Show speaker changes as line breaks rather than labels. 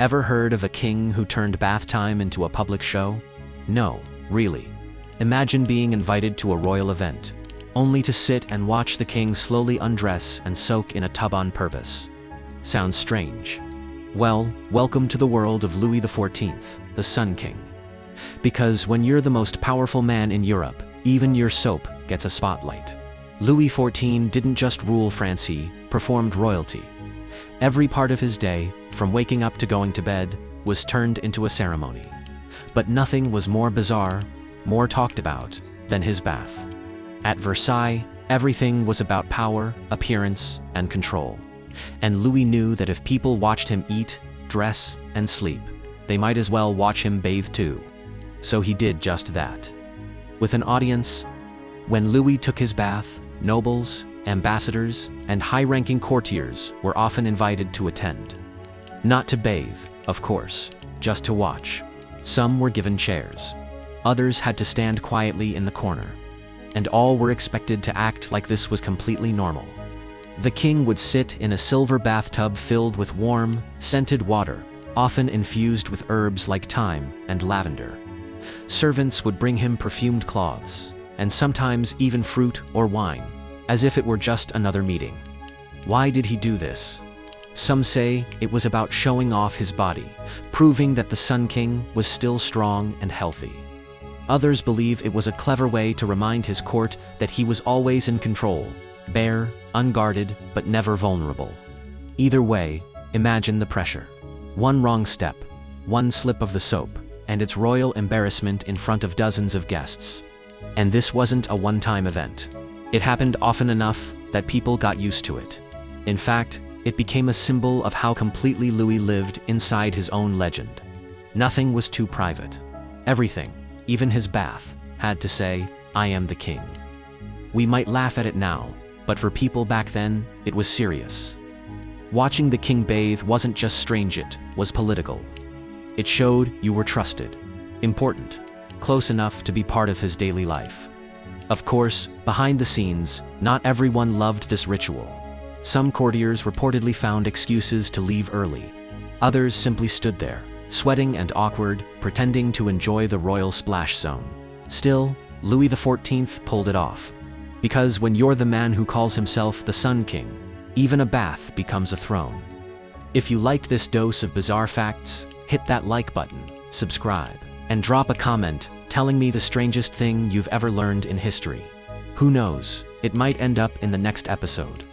Ever heard of a king who turned bath time into a public show? No, really. Imagine being invited to a royal event, only to sit and watch the king slowly undress and soak in a tub on purpose. Sounds strange. Well, welcome to the world of Louis XIV, the Sun King. Because when you're the most powerful man in Europe, even your soap gets a spotlight. Louis XIV didn't just rule France, he performed royalty. Every part of his day, from waking up to going to bed, was turned into a ceremony. But nothing was more bizarre, more talked about, than his bath. At Versailles, everything was about power, appearance, and control. And Louis knew that if people watched him eat, dress, and sleep, they might as well watch him bathe too. So he did just that. With an audience, when Louis took his bath, nobles, ambassadors, and high-ranking courtiers were often invited to attend. Not to bathe, of course, just to watch. Some were given chairs. Others had to stand quietly in the corner. And all were expected to act like this was completely normal. The king would sit in a silver bathtub filled with warm, scented water, often infused with herbs like thyme and lavender. Servants would bring him perfumed cloths, and sometimes even fruit or wine, as if it were just another meeting. Why did he do this? Some say it was about showing off his body, proving that the Sun King was still strong and healthy. Others believe it was a clever way to remind his court that he was always in control, bare, unguarded, but never vulnerable. Either way, imagine the pressure. One wrong step, one slip of the soap, and it's royal embarrassment in front of dozens of guests. And this wasn't a one-time event. It happened often enough that people got used to it. In fact, it became a symbol of how completely Louis lived inside his own legend. Nothing was too private. Everything, even his bath, had to say, "I am the king." We might laugh at it now, but for people back then, it was serious. Watching the king bathe wasn't just strange, it was political. It showed you were trusted, important, close enough to be part of his daily life. Of course, behind the scenes, not everyone loved this ritual. Some courtiers reportedly found excuses to leave early. Others simply stood there, sweating and awkward, pretending to enjoy the royal splash zone. Still, Louis XIV pulled it off. Because when you're the man who calls himself the Sun King, even a bath becomes a throne. If you liked this dose of bizarre facts, hit that like button, subscribe, and drop a comment telling me the strangest thing you've ever learned in history. Who knows, it might end up in the next episode.